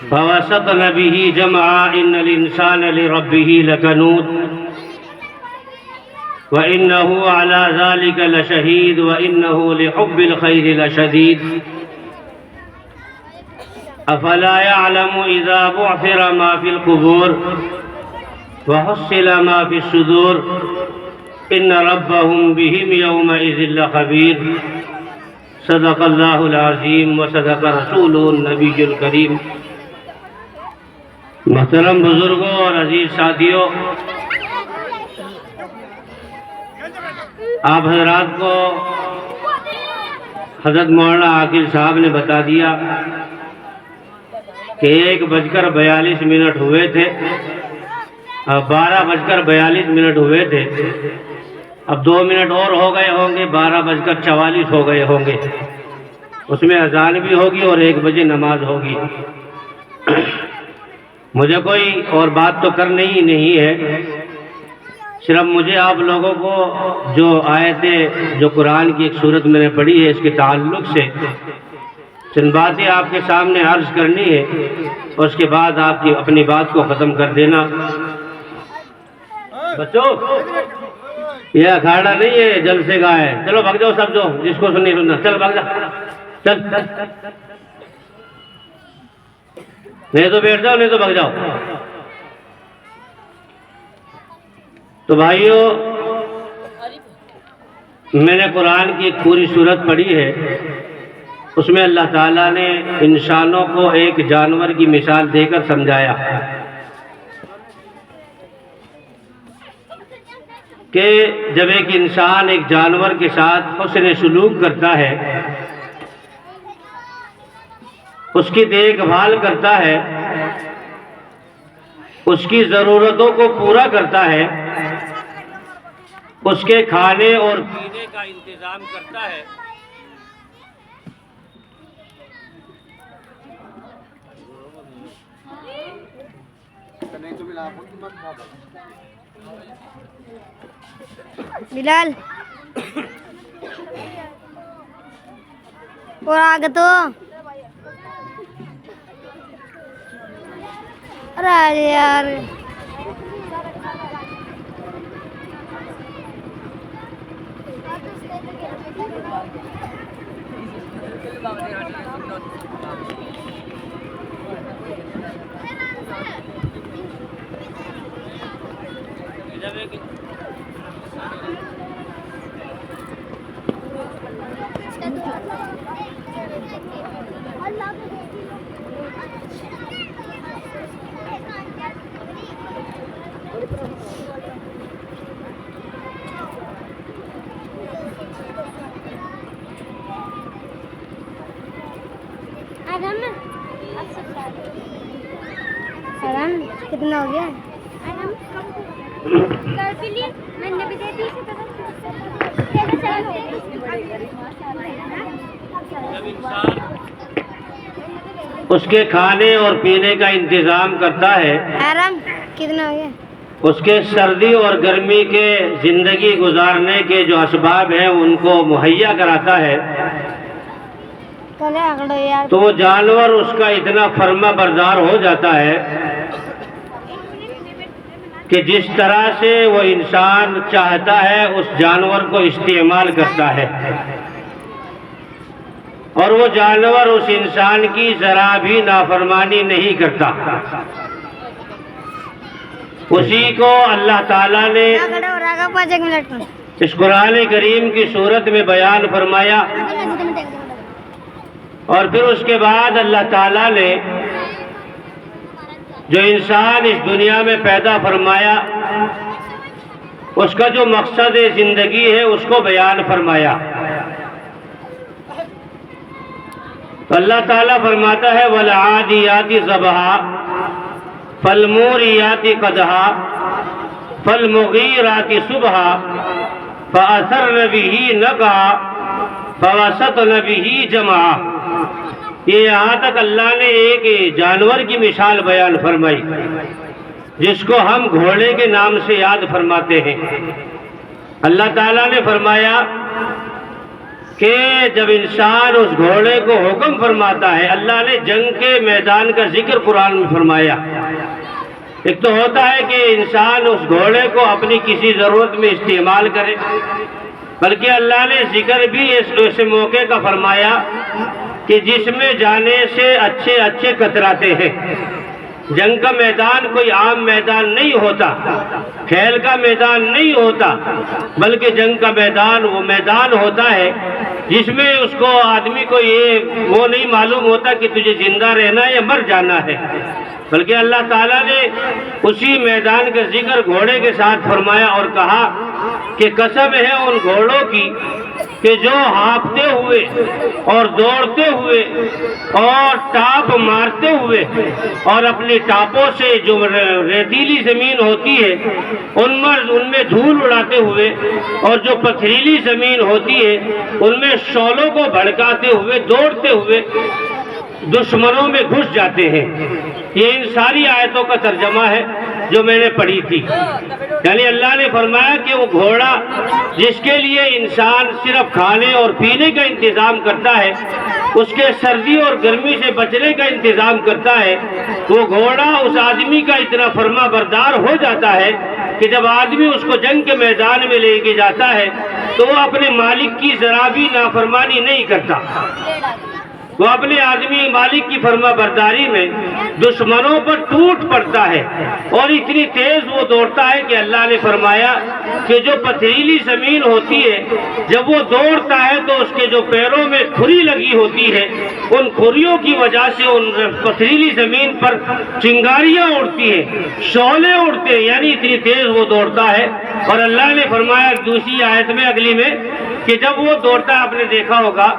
فوسطن به جمعا إن الإنسان لربه لكنود وإنه على ذلك لشهيد وإنه لحب الخير لشديد أفلا يعلم إذا بعثر ما في القبور وحصل ما في الصدور إن ربهم بهم يومئذ لخبير صدق الله العظيم وصدق رسوله النبي الكريم۔ محترم بزرگوں اور عزیز ساتھیوں، آپ حضرات کو حضرت مولانا عاقل صاحب نے بتا دیا کہ 1:42 ہوئے تھے، اب 12:42 ہوئے تھے، اب 2 منٹ اور ہو گئے ہوں گے، 12:44 ہو گئے ہوں گے، اس میں اذان بھی ہوگی اور 1 بجے نماز ہوگی۔ مجھے کوئی اور بات تو کرنی ہی نہیں ہے، صرف مجھے آپ لوگوں کو جو آیتیں جو قرآن کی ایک صورت میں نے پڑھی ہے اس کے تعلق سے چند باتیں آپ کے سامنے عرض کرنی ہے، اور اس کے بعد آپ کی اپنی بات کو ختم کر دینا۔ بچوں، یہ اکھاڑا نہیں ہے، جلسے کا ہے، چلو بھگ جاؤ سب، جو جس کو نہیں سننا چل بھگ جا، چل نہیں تو بیٹھ جاؤ، نہیں تو بھگ جاؤ۔ تو بھائیوں، میں نے قرآن کی ایک پوری سورت پڑھی ہے، اس میں اللہ تعالیٰ نے انسانوں کو ایک جانور کی مثال دے کر سمجھایا کہ جب ایک انسان ایک جانور کے ساتھ حسن سلوک کرتا ہے، اس کی دیکھ بھال کرتا ہے، اس کی ضرورتوں کو پورا کرتا ہے، اس کے کھانے اور پینے کا انتظام کرتا ہے، بلال اور آگے تو ارے یار کتنا ہو گیا؟ اس کے کھانے اور پینے کا انتظام کرتا ہے، کتنا ہو گیا؟ اس کے سردی اور گرمی کے زندگی گزارنے کے جو اسباب ہیں ان کو مہیا کراتا ہے، تو وہ جانور اس کا اتنا فرما بردار ہو جاتا ہے کہ جس طرح سے وہ انسان چاہتا ہے اس جانور کو استعمال کرتا ہے، اور وہ جانور اس انسان کی ذرا بھی نافرمانی نہیں کرتا۔ اسی کو اللہ تعالیٰ نے اس قرآن کریم کی صورت میں بیان فرمایا، اور پھر اس کے بعد اللہ تعالیٰ نے جو انسان اس دنیا میں پیدا فرمایا اس کا جو مقصد زندگی ہے اس کو بیان فرمایا۔ تو اللہ تعالیٰ فرماتا ہے وَالْعَادِيَاتِ ضَبْحًا فَالْمُورِيَاتِ قَدْحًا فَالْمُغِيرَاتِ صُبْحًا فَأَثَرْنَ بِهِ نَقْعًا فَوَسَطْنَ بِهِ جَمْعًا۔ یہ یہاں تک اللہ نے ایک جانور کی مثال بیان فرمائی جس کو ہم گھوڑے کے نام سے یاد فرماتے ہیں۔ اللہ تعالیٰ نے فرمایا کہ جب انسان اس گھوڑے کو حکم فرماتا ہے، اللہ نے جنگ کے میدان کا ذکر قرآن میں فرمایا۔ ایک تو ہوتا ہے کہ انسان اس گھوڑے کو اپنی کسی ضرورت میں استعمال کرے، بلکہ اللہ نے ذکر بھی ایسے موقع کا فرمایا کہ جس میں جانے سے اچھے اچھے کتراتے ہیں۔ جنگ کا میدان کوئی عام میدان نہیں ہوتا، کھیل کا میدان نہیں ہوتا، بلکہ جنگ کا میدان وہ میدان ہوتا ہے جس میں اس کو آدمی کو یہ وہ نہیں معلوم ہوتا کہ تجھے زندہ رہنا ہے یا مر جانا ہے، بلکہ اللہ تعالیٰ نے اسی میدان کا ذکر گھوڑے کے ساتھ فرمایا اور کہا کہ قسم ہے ان گھوڑوں کی کہ جو ہانپتے ہوئے اور دوڑتے ہوئے اور ٹاپ مارتے ہوئے اور اپنی ٹاپوں سے جو ریتیلی زمین ہوتی ہے ان میں دھول اڑاتے ہوئے اور جو پتھریلی زمین ہوتی ہے ان میں شعلوں کو بھڑکاتے ہوئے دوڑتے ہوئے دشمنوں میں گھس جاتے ہیں۔ یہ ان ساری آیتوں کا ترجمہ ہے جو میں نے پڑھی تھی۔ یعنی اللہ نے فرمایا کہ وہ گھوڑا جس کے لیے انسان صرف کھانے اور پینے کا انتظام کرتا ہے، اس کے سردی اور گرمی سے بچنے کا انتظام کرتا ہے، وہ گھوڑا اس آدمی کا اتنا فرما بردار ہو جاتا ہے کہ جب آدمی اس کو جنگ کے میدان میں لے کے جاتا ہے تو وہ اپنے مالک کی ذرا بھی نافرمانی نہیں کرتا، وہ اپنے آدمی مالک کی فرما برداری میں دشمنوں پر ٹوٹ پڑتا ہے، اور اتنی تیز وہ دوڑتا ہے کہ اللہ نے فرمایا کہ جو پتھریلی زمین ہوتی ہے جب وہ دوڑتا ہے تو اس کے جو پیروں میں کھری لگی ہوتی ہے ان کھریوں کی وجہ سے ان پتھریلی زمین پر چنگاریاں اڑتی ہیں، شعلے اڑتے ہیں، یعنی اتنی تیز وہ دوڑتا ہے۔ اور اللہ نے فرمایا دوسری آیت میں اگلی میں کہ جب وہ دوڑتا ہے، آپ نے دیکھا ہوگا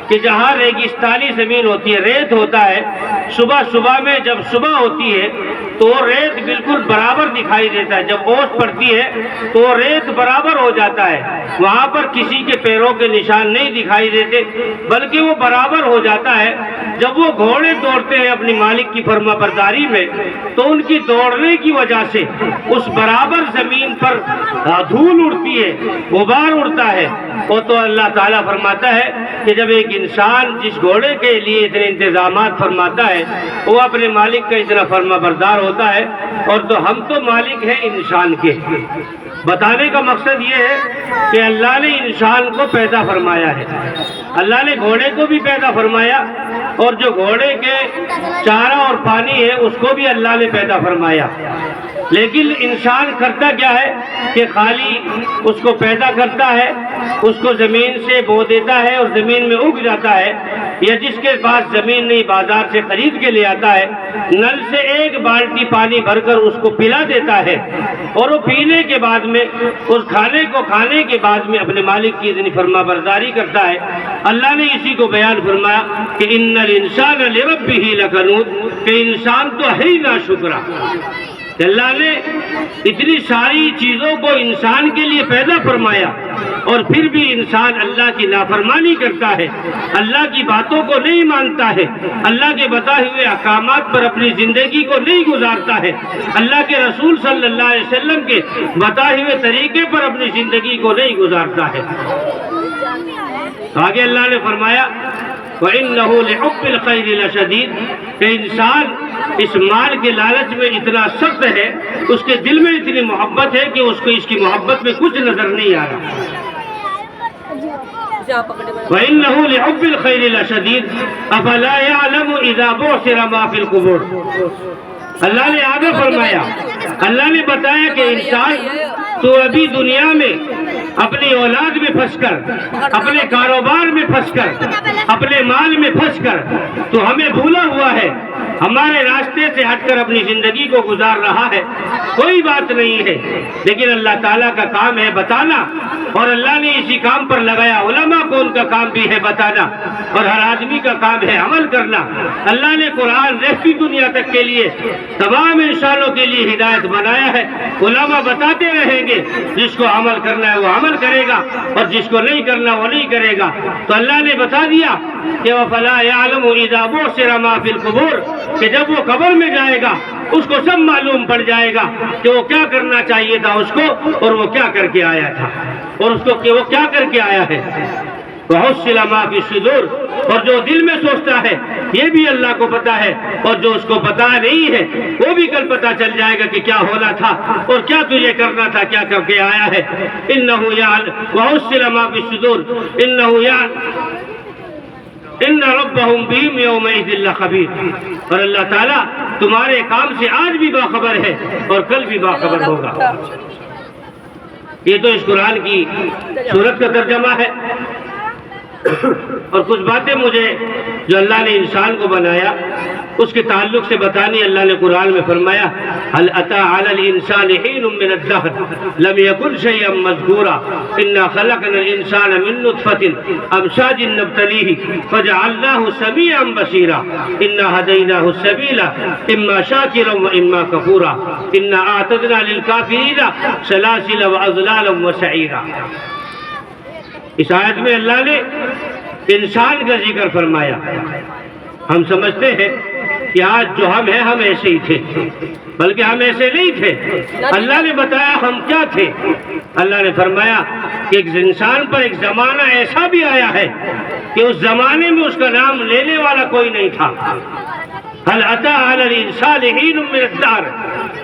کہ جہاں ریگستانی زمین ہوتی ہے، ریت ہوتا ہے، صبح میں جب صبح ہوتی ہے تو وہ ریت بالکل برابر دکھائی دیتا ہے، جب اوس پڑتی ہے تو وہ ریت برابر ہو جاتا ہے، وہاں پر کسی کے پیروں کے نشان نہیں دکھائی دیتے بلکہ وہ برابر ہو جاتا ہے۔ جب وہ گھوڑے دوڑتے ہیں اپنی مالک کی فرما برداری میں تو ان کی دوڑنے کی وجہ سے اس برابر زمین پر دھول اڑتی ہے، غبار اڑتا ہے، وہ تو اللہ تعالیٰ فرماتا ہے کہ جب ایک انسان جس گھوڑے کے لیے اتنے انتظامات فرماتا ہے وہ اپنے مالک کا اتنا فرما بردار ہوتا ہے، اور تو ہم تو مالک ہیں انسان کے۔ بتانے کا مقصد یہ ہے کہ اللہ نے انسان کو پیدا فرمایا ہے، اللہ نے گھوڑے کو بھی پیدا فرمایا، اور جو گھوڑے کے چارہ اور پانی ہے اس کو بھی اللہ نے پیدا فرمایا، لیکن انسان کرتا کیا ہے کہ خالی اس کو پیدا کرتا ہے، اس کو زمین سے بو دیتا ہے اور زمین میں اگ جاتا ہے، یا جس کے پاس زمین نہیں بازار سے خرید کے لے آتا ہے، نل سے ایک بالٹی پانی بھر کر اس کو پلا دیتا ہے، اور وہ پینے کے بعد میں اس کھانے کو کھانے کے بعد میں اپنے مالک کی اتنی فرما برداری کرتا ہے۔ اللہ نے اسی کو بیان فرمایا کہ ان الانسان لربہ لکنود، کہ انسان تو ہے ہی ناشکرا۔ اللہ نے اتنی ساری چیزوں کو انسان کے لیے پیدا فرمایا اور پھر بھی انسان اللہ کی نافرمانی کرتا ہے، اللہ کی باتوں کو نہیں مانتا ہے، اللہ کے بتائے ہوئے احکامات پر اپنی زندگی کو نہیں گزارتا ہے، اللہ کے رسول صلی اللہ علیہ وسلم کے بتائے ہوئے طریقے پر اپنی زندگی کو نہیں گزارتا ہے۔ آگے اللہ نے فرمایا وَإِنَّهُ لِحُبِّ الْخَيْرِ لَشَدِيدٌ، کہ انسان اس مال کے لالچ میں اتنا سخت ہے، اس کے دل میں اتنی محبت ہے کہ اس کو اس کی محبت میں کچھ نظر نہیں آ رہا۔ وَإِنَّهُ لِحُبِّ الْخَيْرِ لَشَدِيدٌ أَفَلَا يَعْلَمُ إِذَا بُعْثِرَ مَا فِي الْقُبُورِ۔ اللہ نے آگے فرمایا، اللہ نے بتایا کہ انسان تو ابھی دنیا میں اپنی اولاد میں پھنس کر، اپنے کاروبار میں پھنس کر، اپنے مال میں پھنس کر تو ہمیں بھولا ہوا ہے، ہمارے راستے سے ہٹ کر اپنی زندگی کو گزار رہا ہے، کوئی بات نہیں ہے، لیکن اللہ تعالیٰ کا کام ہے بتانا، اور اللہ نے اسی کام پر لگایا علماء کو، ان کا کام بھی ہے بتانا، اور ہر آدمی کا کام ہے عمل کرنا۔ اللہ نے قرآن رہتی دنیا تک کے لیے تمام انسانوں کے لیے ہدایت بنایا ہے، علماء بتاتے رہیں گے، جس کو عمل کرنا ہے وہ عمل کرے گا اور جس کو نہیں کرنا وہ نہیں کرے گا۔ تو اللہ نے بتا دیا کہ وَفَلَا يَعْلَمُ إِذَا بُعْثِرَ مَا فِي الْقُبُورِ، کہ جب وہ قبر میں جائے گا اس کو سب معلوم پڑ جائے گا کہ وہ کیا کرنا چاہیے تھا اس کو، اور وہ کیا کر کے آیا تھا، اور اس کو کہ وہ کیا کر کے آیا ہے۔ وحصل ما فی الصدور، اور جو دل میں سوچتا ہے یہ بھی اللہ کو پتا ہے، اور جو اس کو پتا نہیں ہے وہ بھی کل پتا چل جائے گا کہ کیا ہونا تھا اور کیا تجھے کرنا تھا، کیا کر کے آیا ہے۔ انہ یعلم وحصل ما فی الصدور انہ یعلم ان ربہم بہم یومئذ لخبیر، اور اللہ تعالیٰ تمہارے کام سے آج بھی باخبر ہے اور کل بھی باخبر ہوگا۔ یہ تو اس قرآن کی سورت کا ترجمہ ہے۔ اور کچھ باتیں مجھے جو اللہ نے انسان کو بنایا اس کے تعلق سے بتانی، اللہ نے قرآن میں فرمایا هل اتى على الانسان حين من الدهر لم يكن شيئا مذكورا انا خلقنا الانسان من نطفة امشاج نبتليه فجعلناه سميعا بصيرا انا هديناه السبيل اما شاكرا واما كفورا انا اعتدنا للكافرين سلاسل واغلالا وسعيرا۔ اس آیت میں اللہ نے انسان کا ذکر فرمایا۔ ہم سمجھتے ہیں کہ آج جو ہم ہیں ہم ایسے ہی تھے، بلکہ ہم ایسے نہیں تھے۔ اللہ نے بتایا ہم کیا تھے۔ اللہ نے فرمایا کہ ایک انسان پر ایک زمانہ ایسا بھی آیا ہے کہ اس زمانے میں اس کا نام لینے والا کوئی نہیں تھا۔ هل اتى على الانسان حين من الدهر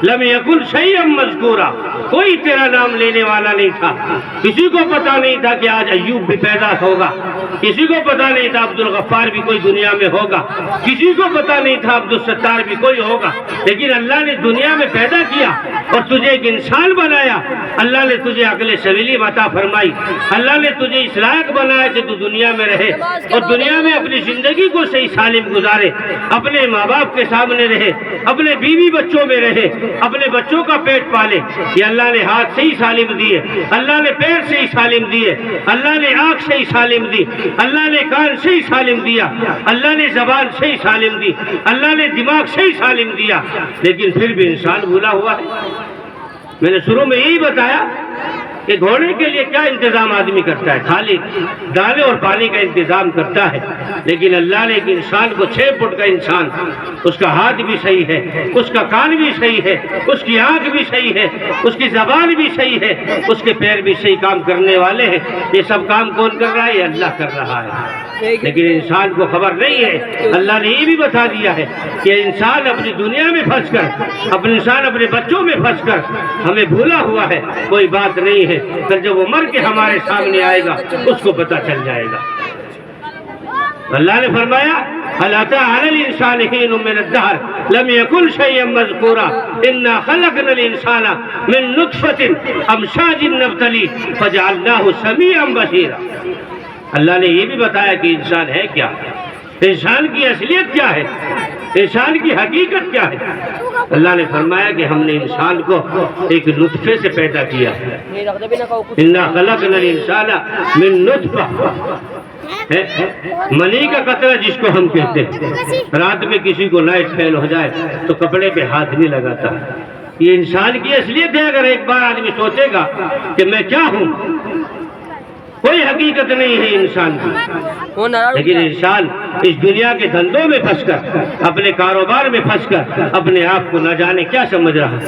لم يكن شيئا مذكورا، کوئی تیرا نام لینے والا نہیں تھا۔ کسی کو پتا نہیں تھا کہ آج ایوب بھی پیدا ہوگا، کسی کو پتا نہیں تھا عبد الغفار بھی کوئی دنیا میں ہوگا، کسی کو پتا نہیں تھا عبد الستار بھی کوئی ہوگا، لیکن اللہ نے دنیا میں پیدا کیا اور تجھے ایک انسان بنایا۔ اللہ نے تجھے عقل سلیمی عطا فرمائی، اللہ نے تجھے اس لائق بنایا کہ تو دنیا میں رہے اور دنیا میں اپنی زندگی کو صحیح سالم گزارے، اپنے ماں باپ کے سامنے رہے، اپنے بیوی بچوں میں رہے، اپنے بچوں کا پیٹ پالے۔ یہ اللہ نے ہاتھ سے ہی سالم دیے، اللہ نے پیر سے ہی سالم دیے، اللہ نے آنکھ سے ہی سالم دی، اللہ نے کان سے ہی سالم دیا، اللہ نے زبان سے ہی سالم دی، اللہ نے دماغ سے ہی سالم دیا، لیکن پھر بھی انسان بھولا ہوا ہے۔ میں نے شروع میں یہی بتایا کہ گھوڑے کے لیے کیا انتظام آدمی کرتا ہے، خالی دانے اور پانی کا انتظام کرتا ہے، لیکن اللہ نے ایک انسان کو 6 فٹ کا انسان، اس کا ہاتھ بھی صحیح ہے، اس کا کان بھی صحیح ہے، اس کی آنکھ بھی صحیح ہے، اس کی زبان بھی صحیح ہے، اس کے پیر بھی صحیح کام کرنے والے ہیں۔ یہ سب کام کون کر رہا ہے؟ یہ اللہ کر رہا ہے، لیکن انسان کو خبر نہیں ہے۔ اللہ نے یہ بھی بتا دیا ہے کہ انسان اپنی دنیا میں پھنس کر، انسان اپنے بچوں میں پھنس کر ہمیں بھولا ہوا ہے، کوئی بات نہیں ہے، پھر جب وہ مر کے ہمارے سامنے آئے گا اس کو پتہ چل جائے گا۔ اللہ نے فرمایا هل اتى على الانسان حين من الدهر لم يكن شيئا مذكورا انا خلقنا الانسان من نطفة امشاج نبتليه فجعلناه سميعا بصيرا۔ اللہ نے یہ بھی بتایا کہ انسان ہے کیا، انسان کی اصلیت کیا ہے، انسان کی حقیقت کیا ہے۔ اللہ نے فرمایا کہ ہم نے انسان کو ایک نطفے سے پیدا کیا، انا خلقنا الانسان من نطفہ، منی کا قطرہ جس کو ہم کہتے ہیں۔ رات میں کسی کو لائٹ فیل ہو جائے تو کپڑے پہ ہاتھ نہیں لگاتا۔ یہ انسان کی اصلیت ہے۔ اگر ایک بار آدمی سوچے گا کہ میں کیا ہوں، کوئی حقیقت نہیں ہے انسان کی، لیکن انسان اس دنیا کے دھندوں میں پھنس کر، اپنے کاروبار میں پھنس کر اپنے آپ کو نہ جانے کیا سمجھ رہا ہے۔